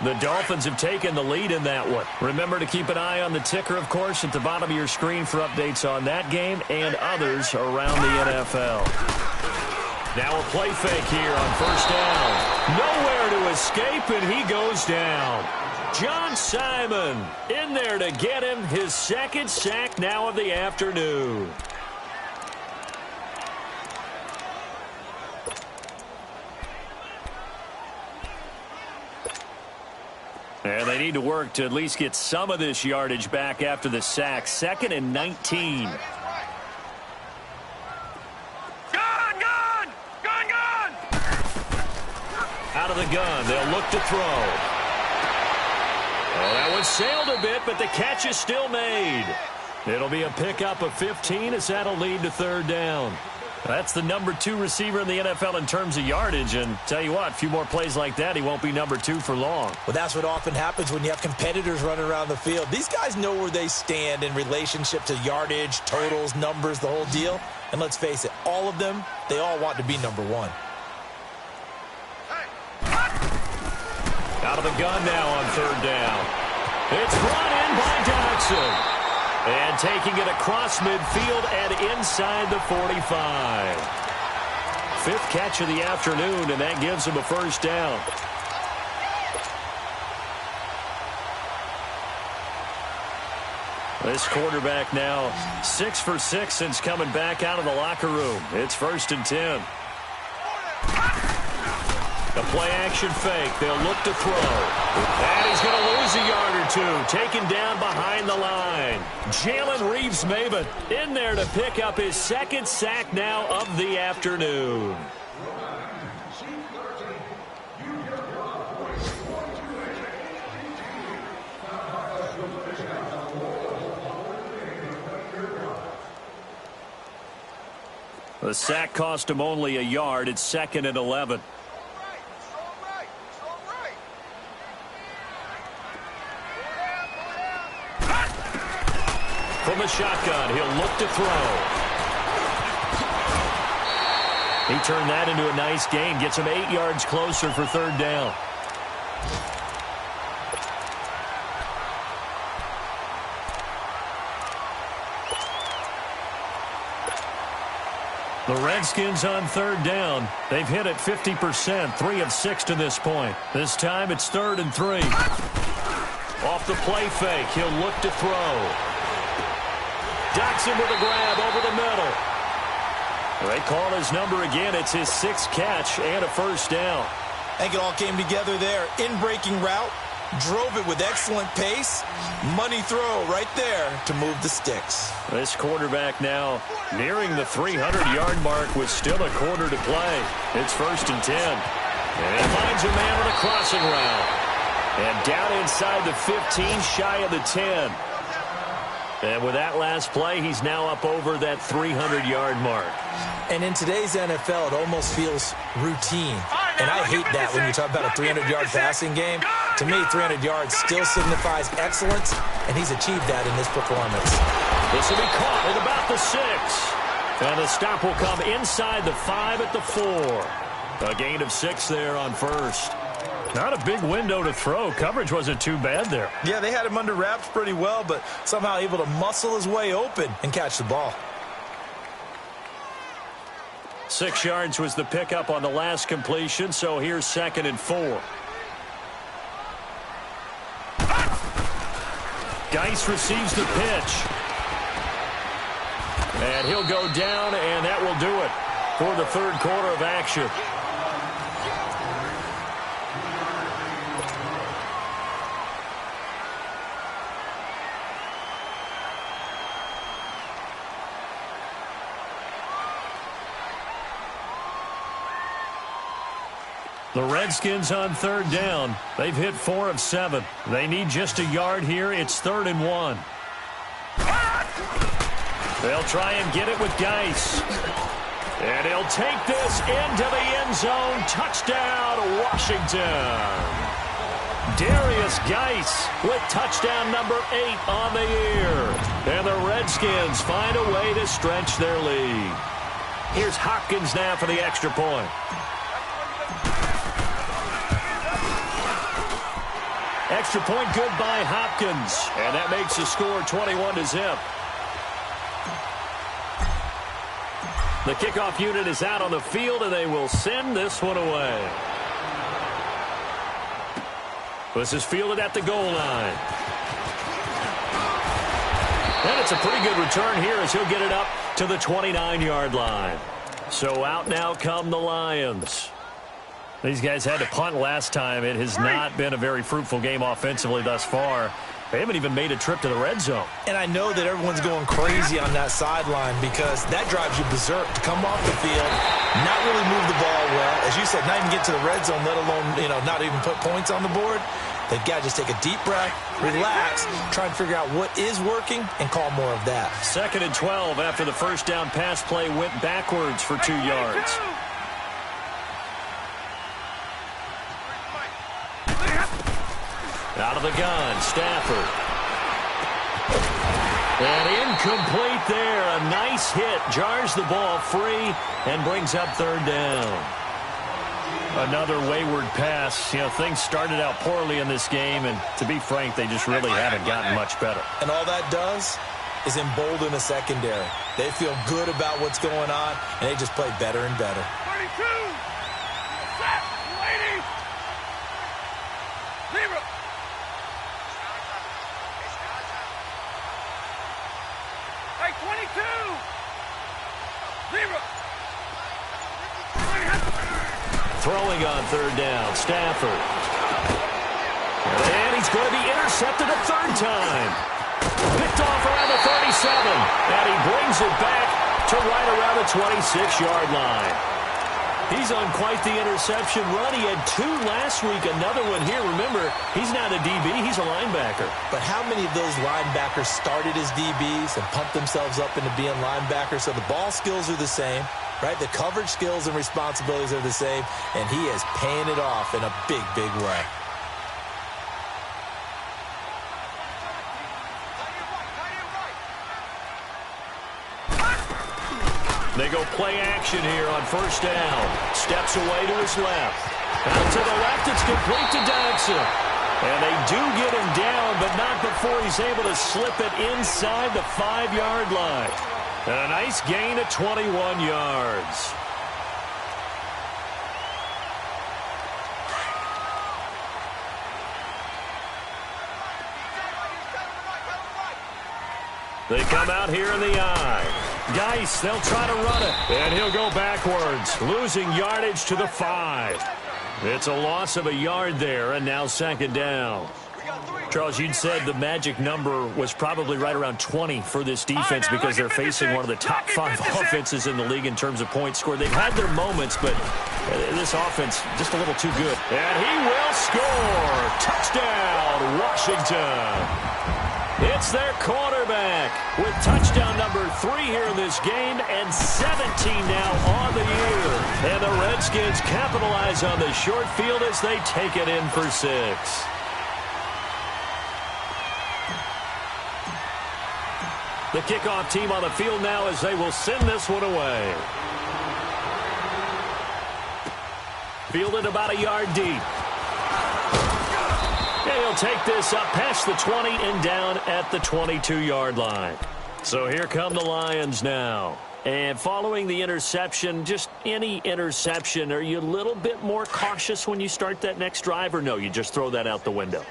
The Dolphins have taken the lead in that one. Remember to keep an eye on the ticker, of course, at the bottom of your screen for updates on that game and others around the NFL. Now a play fake here on 1st down. Nowhere to escape, and he goes down. John Simon in there to get him his 2nd sack now of the afternoon. And they need to work to at least get some of this yardage back after the sack. 2nd and 19. Out of the gun, they'll look to throw. Oh, that one sailed a bit, but the catch is still made. It'll be a pickup of 15 as that'll lead to 3rd down. That's the number 2 receiver in the NFL in terms of yardage, and tell you what, a few more plays like that, he won't be number 2 for long. Well, that's what often happens when you have competitors running around the field. These guys know where they stand in relationship to yardage, totals, numbers, the whole deal. And let's face it, all of them, they all want to be number 1. Out of the gun now on 3rd down. It's brought in by Jackson. And taking it across midfield and inside the 45. 5th catch of the afternoon, and that gives him a 1st down. This quarterback now 6 for 6 since coming back out of the locker room. It's 1st and 10. The play-action fake. They'll look to throw. And he's going to lose a yard or 2. Taken down behind the line. Jalen Reeves-Maybin in there to pick up his 2nd sack now of the afternoon. The sack cost him only a yard. It's 2nd and 11. From the shotgun, he'll look to throw. He turned that into a nice gain. Gets him 8 yards closer for 3rd down. The Redskins on 3rd down. They've hit it 50%, 3 of 6 to this point. This time it's 3rd and 3. Off the play fake, he'll look to throw. Jackson with a grab over the middle. They call his number again. It's his 6th catch and a 1st down. I think it all came together there. In-breaking route, drove it with excellent pace. Money throw right there to move the sticks. This quarterback now nearing the 300-yard mark with still a quarter to play. It's 1st and 10. And he finds a man on a crossing route. And down inside the 15, shy of the 10. And with that last play, he's now up over that 300-yard mark. And in today's NFL, it almost feels routine. And I hate that when you talk about a 300-yard passing game. To me, 300 yards still signifies excellence, and he's achieved that in this performance. This will be caught at about the 6. And the stop will come inside the 5 at the 4. A gain of 6 there on 1st. Not a big window to throw. Coverage wasn't too bad there. Yeah, they had him under wraps pretty well, but somehow able to muscle his way open and catch the ball. 6 yards was the pickup on the last completion, so here's 2nd and 4. Geis receives the pitch. And he'll go down, and that will do it for the 3rd quarter of action. The Redskins on 3rd down. They've hit 4 of 7. They need just a yard here. It's 3rd and 1. They'll try and get it with Geis. And he'll take this into the end zone. Touchdown, Washington. Darius Geis with touchdown number 8 on the year. And the Redskins find a way to stretch their lead. Here's Hopkins now for the extra point. Extra point good by Hopkins. And that makes the score 21-0. The kickoff unit is out on the field, and they will send this one away. This is fielded at the goal line. And it's a pretty good return here as he'll get it up to the 29-yard line. So out now come the Lions. These guys had to punt last time. It has not been a very fruitful game offensively thus far. They haven't even made a trip to the red zone. And I know that everyone's going crazy on that sideline because that drives you berserk to come off the field, not really move the ball well. As you said, not even get to the red zone, let alone, not even put points on the board. They've got to just take a deep breath, relax, try and figure out what is working, and call more of that. 2nd and 12 after the first down pass play went backwards for 2 yards. Out of the gun, Stafford. And incomplete there. A nice hit. Jars the ball free and brings up 3rd down. Another wayward pass. Things started out poorly in this game, and to be frank, they just really haven't gotten much better. And all that does is embolden the secondary. They feel good about what's going on, and they just play better and better. 32. Set. Lady. 0. Hey, 22. 0. Throwing on 3rd down, Stafford. And he's going to be intercepted a 3rd time. Picked off around the 37. And he brings it back to right around the 26-yard line. He's on quite the interception run. He had 2 last week, another one here. Remember, he's not a DB, he's a linebacker. But how many of those linebackers started as DBs and pumped themselves up into being linebackers? So the ball skills are the same, right? The coverage skills and responsibilities are the same, and he is paying it off in a big, big way. They go play action here on 1st down. Steps away to his left. Out to the left, it's complete to Dodson. And they do get him down, but not before he's able to slip it inside the 5-yard line. And a nice gain of 21 yards. They come out here in the eye. Geis, they'll try to run it. And he'll go backwards, losing yardage to the 5. It's a loss of a yard there, and now second down. Charles, you'd said the magic number was probably right around 20 for this defense because they're facing one of the top 5 offenses in the league in terms of points scored. They've had their moments, but this offense just a little too good. And he will score. Touchdown, Washington. It's their quarterback with touchdown number 3 here in this game and 17 now on the year. And the Redskins capitalize on the short field as they take it in for 6. The kickoff team on the field now as they will send this one away. Fielded about a yard deep. And he'll take this up past the 20 and down at the 22-yard line. So here come the Lions now. And following the interception, just any interception, are you a little bit more cautious when you start that next drive, or no, you just throw that out the window?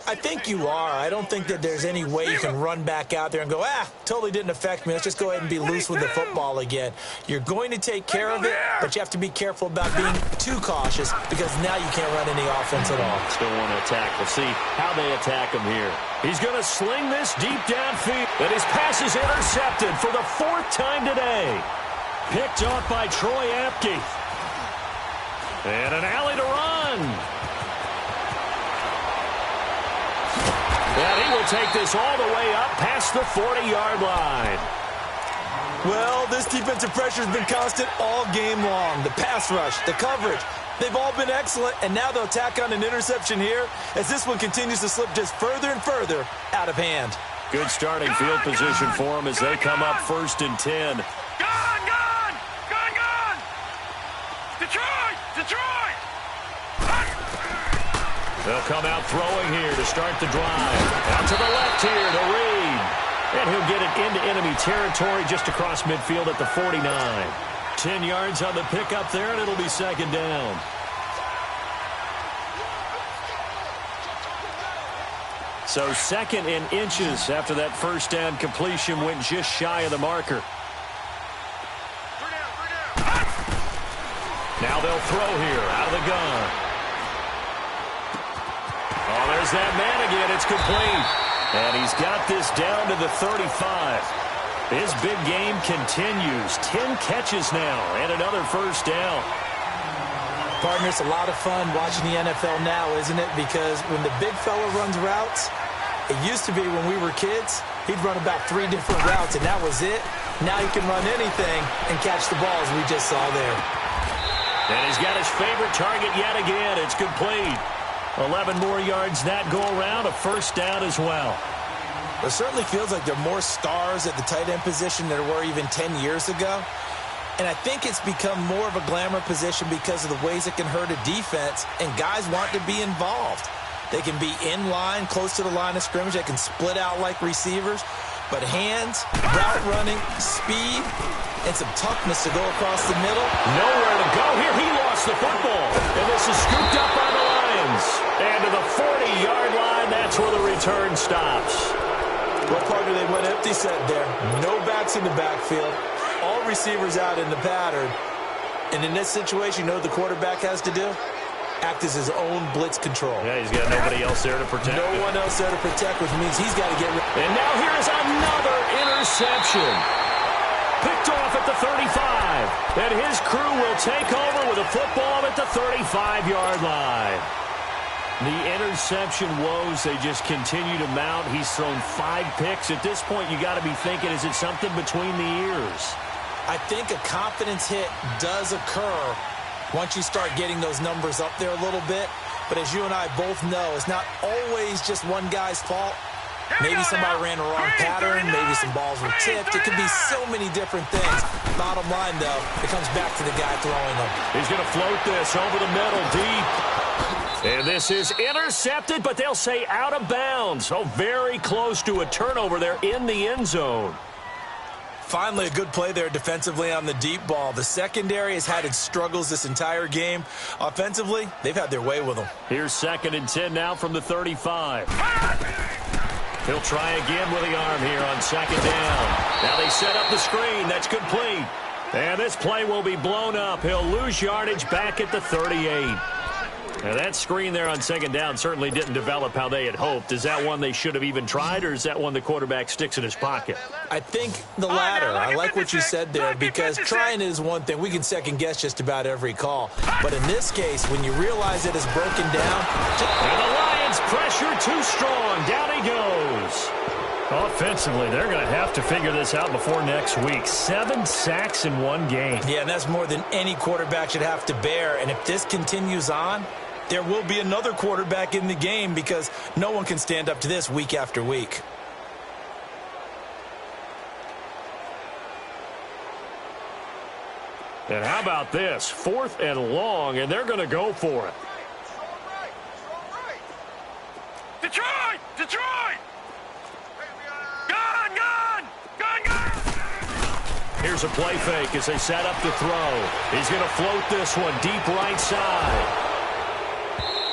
I think you are. I don't think that there's any way you can run back out there and go, totally didn't affect me. Let's just go ahead and be loose with the football again. You're going to take care of it, but you have to be careful about being too cautious because now you can't run any offense at all. Still want to attack. We'll see how they attack him here. He's going to sling this deep downfield, and his pass is intercepted for the 4th time today. Picked off by Troy Apke. And an alley to run. And he will take this all the way up past the 40-yard line. Well, this defensive pressure has been constant all game long. The pass rush, the coverage, they've all been excellent, and now they'll tack on an interception here as this one continues to slip just further and further out of hand. Good starting field position for them as they come up 1st and 10. Gone! Detroit! They'll come out throwing here to start the drive. Out to the left here to Reed. And he'll get it into enemy territory just across midfield at the 49. 10 yards on the pickup there, and it'll be second down. So 2nd and inches after that first down completion went just shy of the marker. Now they'll throw here out of the gun. Oh, there's that man again. It's complete. And he's got this down to the 35. His big game continues. 10 catches now and another first down. Partner, it's a lot of fun watching the NFL now, isn't it? Because when the big fella runs routes, it used to be when we were kids, he'd run about 3 different routes, and that was it. Now he can run anything and catch the ball, as we just saw there. And he's got his favorite target yet again. It's complete. 11 more yards that go around, a first down as well. It certainly feels like there are more stars at the tight end position than there were even 10 years ago. And I think it's become more of a glamour position because of the ways it can hurt a defense, and guys want to be involved. They can be in line, close to the line of scrimmage. They can split out like receivers. But hands, route running, speed, and some toughness to go across the middle. Nowhere to go here. He lost the football. And this is scooped up by the Lions. And to the 40-yard line, that's where the return stops. Well, partner, they went empty set there. No backs in the backfield. All receivers out in the pattern. And in this situation, you know what the quarterback has to do? Act as his own blitz control. Yeah, he's got nobody else there to protect. No one else there to protect, which means he's got to get... And now here's another interception. Picked off at the 35. And his crew will take over with a football at the 35-yard line. The interception woes, they just continue to mount. He's thrown 5 picks. At this point, you got to be thinking, is it something between the ears? I think a confidence hit does occur once you start getting those numbers up there a little bit. But as you and I both know, it's not always just one guy's fault. Maybe somebody ran a wrong pattern. Maybe some balls were tipped. It could be so many different things. Bottom line, though, it comes back to the guy throwing them. He's going to float this over the middle deep. And this is intercepted, but they'll say out of bounds. So very close to a turnover there in the end zone. Finally, a good play there defensively on the deep ball. The secondary has had its struggles this entire game. Offensively, they've had their way with them. Here's 2nd and 10 now from the 35. He'll try again with the arm here on 2nd down. Now they set up the screen. That's complete. And this play will be blown up. He'll lose yardage back at the 38. Now that screen there on second down certainly didn't develop how they had hoped. Is that one they should have even tried, or is that one the quarterback sticks in his pocket? I think the latter. I like what you said there, because trying is one thing. We can second-guess just about every call. But in this case, when you realize it is broken down... And the Lions pressure too strong. Down he goes. Offensively, they're going to have to figure this out before next week. 7 sacks in one game. Yeah, and that's more than any quarterback should have to bear. And if this continues on, there will be another quarterback in the game, because no one can stand up to this week after week. And how about this? 4th and long, and they're going to go for it. Detroit! Detroit! Gun! Gun! Gun! Gun! Here's a play fake as they set up to throw. He's going to float this one deep right side.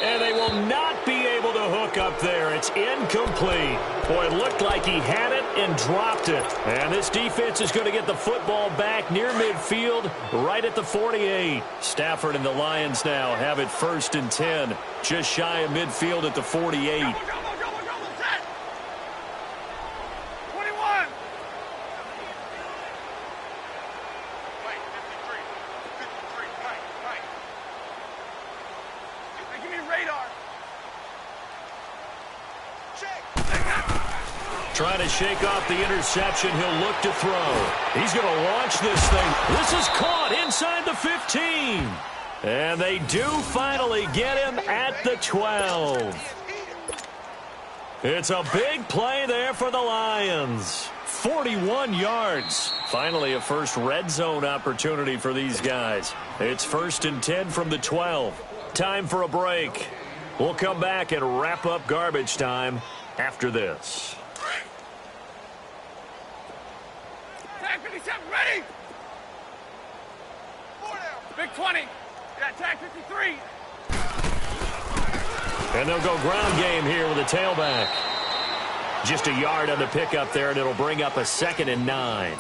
And they will not be able to hook up there. It's incomplete. Boy, it looked like he had it and dropped it. And this defense is going to get the football back near midfield, right at the 48. Stafford and the Lions now have it 1st and 10, just shy of midfield at the 48. Trying to shake off the interception. He'll look to throw. He's going to launch this thing. This is caught inside the 15. And they do finally get him at the 12. It's a big play there for the Lions. 41 yards. Finally a first red zone opportunity for these guys. It's 1st and 10 from the 12. Time for a break. We'll come back and wrap up garbage time after this. Tag 57, ready! Big 20. Yeah, tag 53. And they'll go ground game here with a tailback. Just a yard on the pickup there, and it'll bring up a 2nd and 9.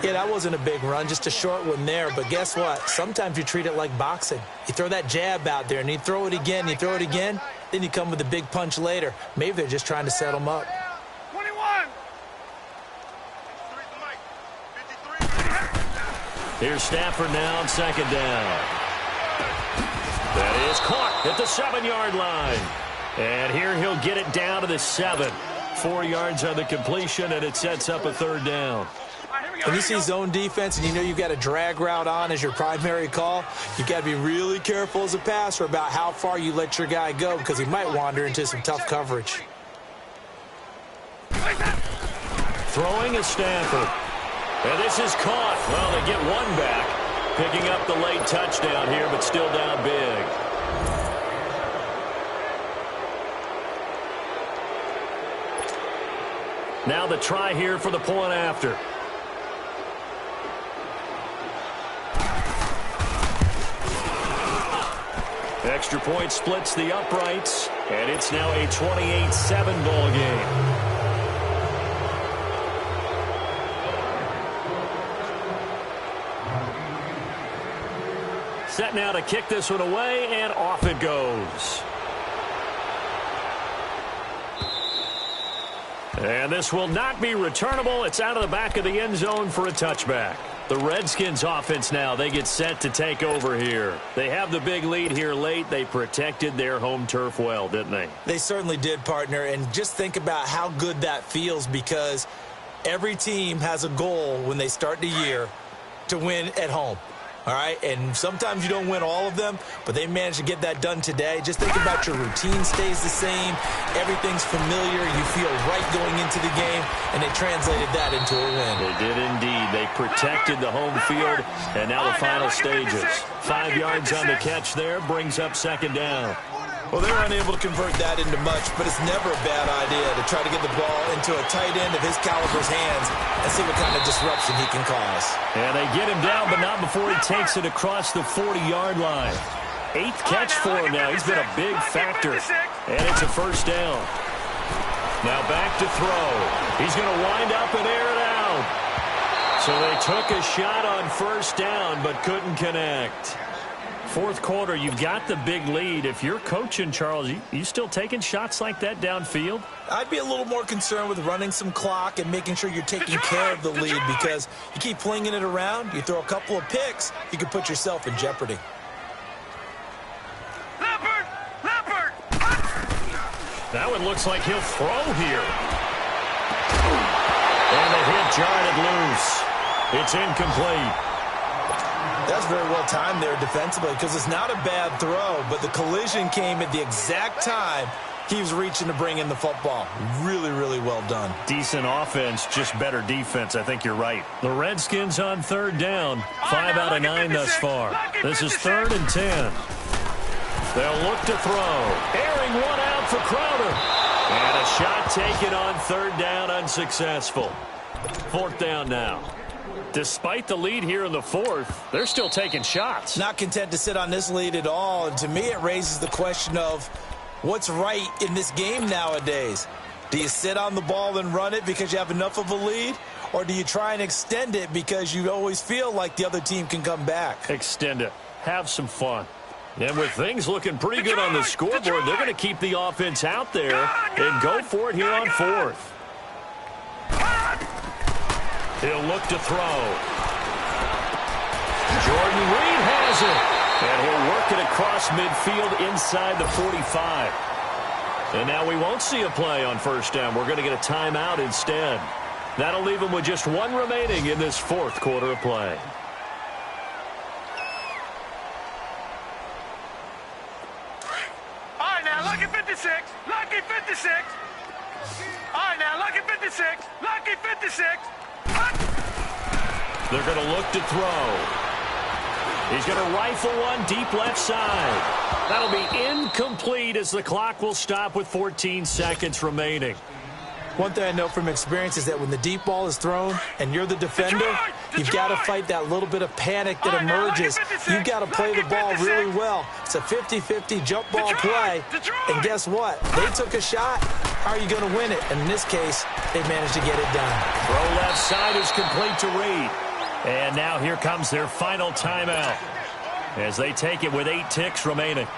Yeah, that wasn't a big run, just a short one there. But guess what? Sometimes you treat it like boxing. You throw that jab out there, and you throw it again, you throw it again, then you come with a big punch later. Maybe they're just trying to set them up. 21. Here's Stafford now on 2nd down. That is caught at the 7-yard line. And here he'll get it down to the 7. 4 yards on the completion, and it sets up a 3rd down. When you see zone defense and you know you've got a drag route on as your primary call, you've got to be really careful as a passer about how far you let your guy go, because he might wander into some tough coverage. Throwing is Stafford. And this is caught. Well, they get one back, picking up the late touchdown here, but still down big. Now the try here for the point after. Extra point splits the uprights, and it's now a 28-7 ball game. Set now to kick this one away, and off it goes. And this will not be returnable. It's out of the back of the end zone for a touchback. The Redskins offense now, they get set to take over here. They have the big lead here late. They protected their home turf well, didn't they? They certainly did, partner. And just think about how good that feels, because every team has a goal when they start the year to win at home. All right, and sometimes you don't win all of them, but they managed to get that done today. Just think about your routine stays the same. Everything's familiar. You feel right going into the game, and they translated that into a win. They did indeed. They protected the home field, and now the final stages. 5 yards on the catch there brings up 2nd down. Well, they're unable to convert that into much, but it's never a bad idea to try to get the ball into a tight end of his caliber's hands and see what kind of disruption he can cause. And they get him down, but not before he takes it across the 40-yard line. 8th catch for him now. He's been a big factor, and it's a 1st down. Now back to throw. He's going to wind up and air it out. So they took a shot on 1st down, but couldn't connect. fourth quarter, you've got the big lead. If you're coaching, Charles, you still taking shots like that downfield? I'd be a little more concerned with running some clock and making sure you're taking care of the lead, because you keep flinging it around, you throw a couple of picks, you can put yourself in jeopardy. That one looks like he'll throw here. And the hit jarred it loose. It's incomplete. That's very well timed there defensively, because it's not a bad throw, but the collision came at the exact time he was reaching to bring in the football. Really, really well done. Decent offense, just better defense. I think you're right. The Redskins on third down. 5 out of 9 thus far. This is 3rd and 10. They'll look to throw. Airing one out for Crowder. And a shot taken on 3rd down, unsuccessful. 4th down now. Despite the lead here in the 4th, they're still taking shots. Not content to sit on this lead at all. And to me, it raises the question of what's right in this game nowadays. Do you sit on the ball and run it because you have enough of a lead? Or do you try and extend it because you always feel like the other team can come back? Extend it. Have some fun. And with things looking pretty good on the scoreboard, they're going to keep the offense out there and go for it here on 4th. He'll look to throw. Jordan Reed has it. And he'll work it across midfield inside the 45. And now we won't see a play on 1st down. We're going to get a timeout instead. That'll leave him with just 1 remaining in this 4th quarter of play. All right, now, lucky 56. Lucky 56. All right, now, lucky 56. Lucky 56. They're going to look to throw. He's going to rifle one deep left side. That'll be incomplete as the clock will stop with 14 seconds remaining. One thing I know from experience is that when the deep ball is thrown and you're the defender, you've got to fight that little bit of panic that emerges. You've got to play the ball really well. It's a 50-50 jump ball play. And guess what? They took a shot. How are you going to win it? And in this case, they managed to get it done. Throw left side is complete to Reed. And now here comes their final timeout as they take it with 8 ticks remaining.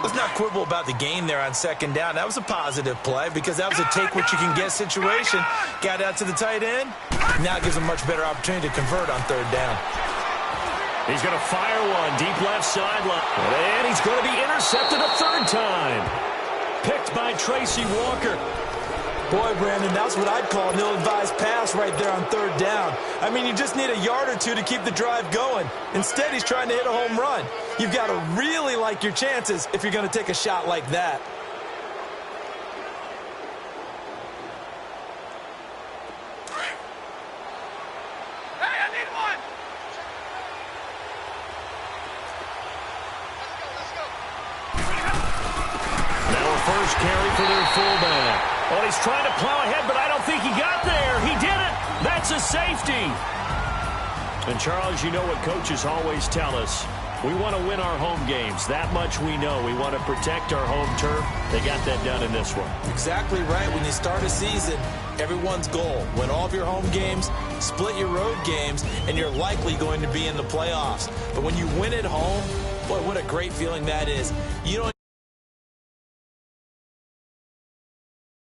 Let's not quibble about the gain there on 2nd down. That was a positive play because that was a take-what-you-can-get situation. Got out to the tight end. Now gives a much better opportunity to convert on 3rd down. He's going to fire one deep left sideline. And he's going to be intercepted a 3rd time. Picked by Tracy Walker. Boy, Brandon, that's what I'd call an ill-advised pass right there on 3rd down. I mean, you just need a yard or two to keep the drive going. Instead, he's trying to hit a home run. You've got to really like your chances if you're going to take a shot like that. Hey, I need one. Now a first carry for their fullback. Oh, he's trying to plow ahead, but I don't think he got there. He did it. That's a safety. And, Charles, you know what coaches always tell us. We want to win our home games. That much we know. We want to protect our home turf. They got that done in this one. Exactly right. When you start a season, everyone's goal, win all of your home games, split your road games, and you're likely going to be in the playoffs. But when you win at home, boy, what a great feeling that is. You don't